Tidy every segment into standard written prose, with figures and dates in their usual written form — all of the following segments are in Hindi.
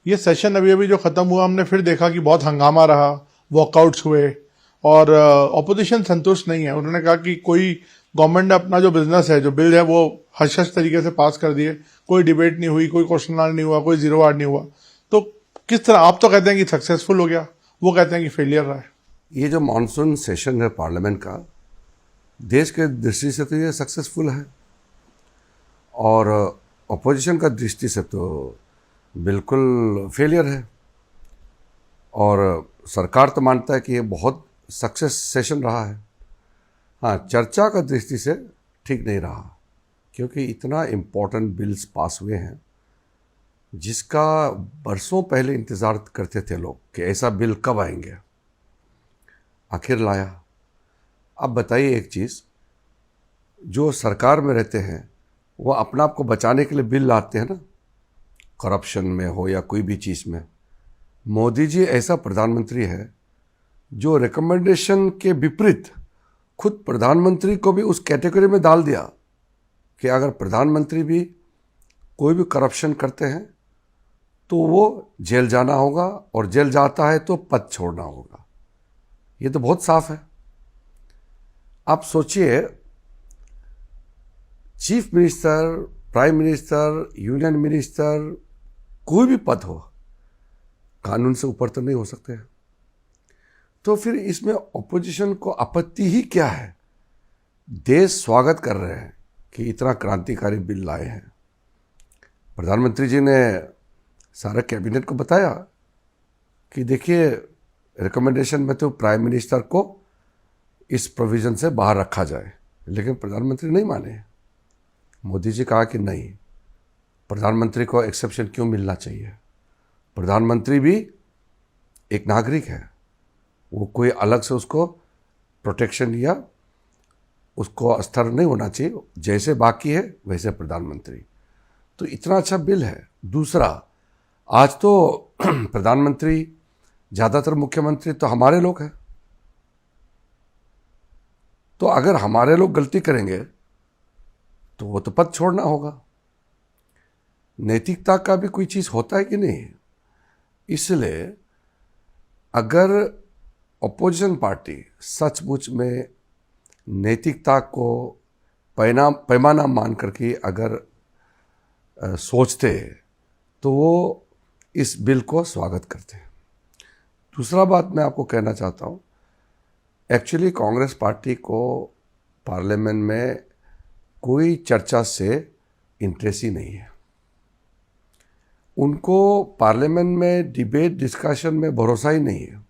ये सेशन अभी अभी जो खत्म हुआ, हमने फिर देखा कि बहुत हंगामा रहा, वॉकआउट्स हुए और ऑपोजिशन संतुष्ट नहीं है। उन्होंने कहा कि कोई गवर्नमेंट ने अपना जो बिजनेस है, जो बिल है, वो हश हश तरीके से पास कर दिए, कोई डिबेट नहीं हुई, कोई क्वेश्चन आवर नहीं हुआ, कोई जीरो आवर नहीं हुआ। तो किस तरह, आप तो कहते हैं कि सक्सेसफुल हो गया, वो कहते हैं कि फेलियर रहा है। ये जो मानसून सेशन है पार्लियामेंट का, देश के दृष्टि से तो ये सक्सेसफुल है और अपोजिशन का दृष्टि से तो बिल्कुल फेलियर है। और सरकार तो मानता है कि ये बहुत सक्सेस सेशन रहा है। हाँ, चर्चा का दृष्टि से ठीक नहीं रहा, क्योंकि इतना इम्पोर्टेंट बिल्स पास हुए हैं जिसका बरसों पहले इंतज़ार करते थे लोग कि ऐसा बिल कब आएंगे, आखिर लाया। अब बताइए एक चीज़, जो सरकार में रहते हैं वो अपने आप को बचाने के लिए बिल लाते हैं ना, करप्शन में हो या कोई भी चीज़ में। मोदी जी ऐसा प्रधानमंत्री है जो रिकमेंडेशन के विपरीत खुद प्रधानमंत्री को भी उस कैटेगरी में डाल दिया कि अगर प्रधानमंत्री भी कोई भी करप्शन करते हैं तो वो जेल जाना होगा, और जेल जाता है तो पद छोड़ना होगा। ये तो बहुत साफ है। आप सोचिए, chief minister, prime minister, union minister, कोई भी पद हो, कानून से ऊपर तो नहीं हो सकते। तो फिर इसमें ऑपोजिशन को आपत्ति ही क्या है? देश स्वागत कर रहे हैं कि इतना क्रांतिकारी बिल लाए हैं। प्रधानमंत्री जी ने सारे कैबिनेट को बताया कि देखिए, रिकमेंडेशन में तो प्राइम मिनिस्टर को इस प्रोविज़न से बाहर रखा जाए, लेकिन प्रधानमंत्री नहीं माने। मोदी जी कहा कि नहीं, प्रधानमंत्री को एक्सेप्शन क्यों मिलना चाहिए? प्रधानमंत्री भी एक नागरिक है, वो कोई अलग से उसको प्रोटेक्शन या उसको स्तर नहीं होना चाहिए, जैसे बाकी है वैसे प्रधानमंत्री। तो इतना अच्छा बिल है। दूसरा, आज तो प्रधानमंत्री, ज़्यादातर मुख्यमंत्री तो हमारे लोग हैं। तो अगर हमारे लोग गलती करेंगे तो वो तो पद छोड़ना होगा। नैतिकता का भी कोई चीज़ होता है कि नहीं? इसलिए अगर अपोजिशन पार्टी सचमुच में नैतिकता को पैमाना मान करके अगर सोचते तो वो इस बिल को स्वागत करते। दूसरा बात मैं आपको कहना चाहता हूँ, एक्चुअली कांग्रेस पार्टी को पार्लियामेंट में कोई चर्चा से इंटरेस्ट ही नहीं है। उनको पार्लियामेंट में डिबेट डिस्कशन में भरोसा ही नहीं है।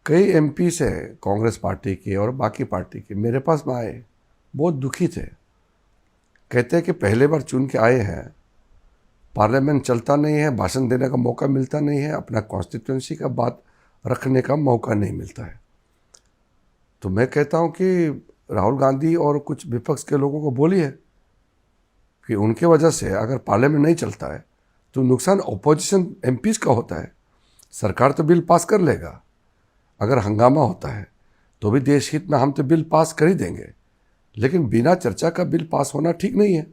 कई एमपी से कांग्रेस पार्टी के और बाकी पार्टी के मेरे पास में आए, बहुत दुखी थे। कहते हैं कि पहले बार चुन के आए हैं, पार्लियामेंट चलता नहीं है, भाषण देने का मौका मिलता नहीं है, अपना कॉन्स्टिट्यूंसी का बात रखने का मौका नहीं मिलता है। तो मैं कहता हूं कि राहुल गांधी और कुछ विपक्ष के लोगों को बोलिए कि उनके वजह से अगर पार्लियामेंट नहीं चलता है तो नुकसान ऑपोजिशन एमपीज का होता है। सरकार तो बिल पास कर लेगा, अगर हंगामा होता है तो भी देश हित में हम तो बिल पास कर ही देंगे, लेकिन बिना चर्चा का बिल पास होना ठीक नहीं है।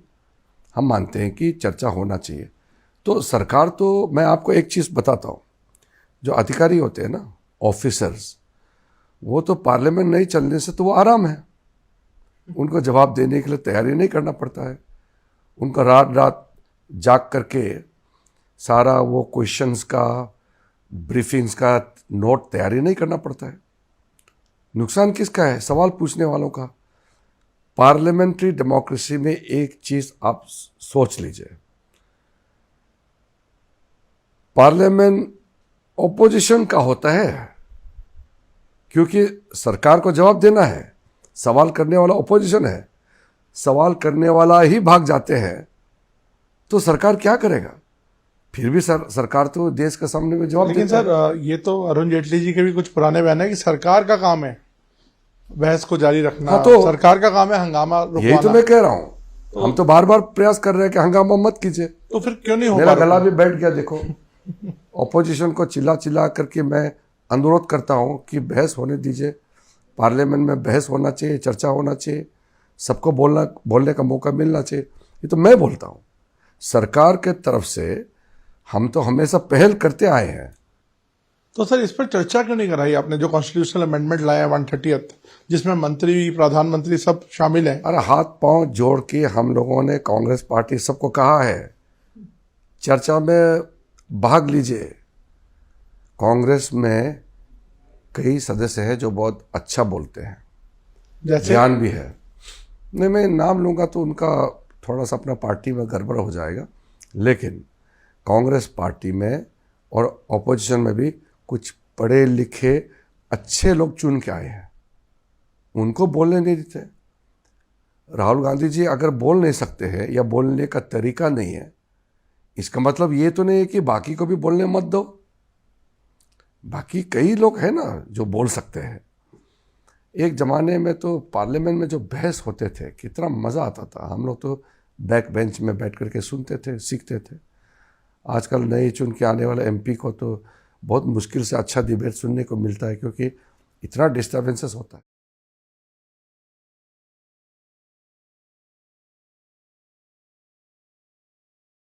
हम मानते हैं कि चर्चा होना चाहिए। तो सरकार तो, मैं आपको एक चीज़ बताता हूँ, जो अधिकारी होते हैं ना, ऑफिसर्स, वो तो पार्लियामेंट नहीं चलने से तो वो आराम है। उनको जवाब देने के लिए तैयारी नहीं करना पड़ता है। उनका रात रात जाग करके सारा वो क्वेश्चंस का, ब्रीफिंग्स का नोट तैयारी नहीं करना पड़ता है। नुकसान किसका है? सवाल पूछने वालों का। पार्लियामेंट्री डेमोक्रेसी में एक चीज आप सोच लीजिए, पार्लियामेंट ऑपोजिशन का होता है, क्योंकि सरकार को जवाब देना है, सवाल करने वाला ऑपोजिशन है। सवाल करने वाला ही भाग जाते हैं तो सरकार क्या करेगा? फिर भी सरकार तो देश के सामने में जवाब लेकिन सर, ये तो अरुण जेटली जी के भी कुछ पुराने बयान है कि सरकार का काम है बहस को जारी रखना। हाँ, तो सरकार का काम है हंगामा रुकवाना। यही तो मैं कह रहा हूं। हम तो बार बार प्रयास कर रहे हैं कि हंगामा मत कीजिए। तो फिर क्यों नहीं हो? मेरा गला भी बैठ गया। देखो, ऑपोजिशन को चिल्ला चिल्ला करके मैं अनुरोध करता हूं कि बहस होने दीजिए, पार्लियामेंट में बहस होना चाहिए, चर्चा होना चाहिए, सबको बोलने का मौका मिलना चाहिए। ये तो मैं बोलता हूं। सरकार के तरफ से हम तो हमेशा पहल करते आए हैं। तो सर इस पर चर्चा क्यों नहीं कराई आपने, जो कॉन्स्टिट्यूशनल अमेंडमेंट लाया 130th, जिसमें मंत्री, प्रधानमंत्री सब शामिल हैं? अरे हाथ पांव जोड़ के हम लोगों ने कांग्रेस पार्टी सबको कहा है, चर्चा में भाग लीजिए। कांग्रेस में कई सदस्य हैं जो बहुत अच्छा बोलते हैं, जैसे ज्ञान भी है। नहीं, मैं नाम लूँगा तो उनका थोड़ा सा अपना पार्टी में गड़बड़ हो जाएगा, लेकिन कांग्रेस पार्टी में और ऑपोजिशन में भी कुछ पढ़े लिखे अच्छे लोग चुन के आए हैं, उनको बोलने नहीं देते। राहुल गांधी जी अगर बोल नहीं सकते हैं या बोलने का तरीका नहीं है, इसका मतलब ये तो नहीं है कि बाकी को भी बोलने मत दो। बाकी कई लोग हैं ना जो बोल सकते हैं। एक ज़माने में तो पार्लियामेंट में जो बहस होते थे कितना मज़ा आता था, हम लोग तो बैक बेंच में बैठ करके सुनते थे, सीखते थे। आजकल नए चुन के आने वाले एमपी को तो बहुत मुश्किल से अच्छा डिबेट सुनने को मिलता है, क्योंकि इतना डिस्टर्बेंसेस होता है।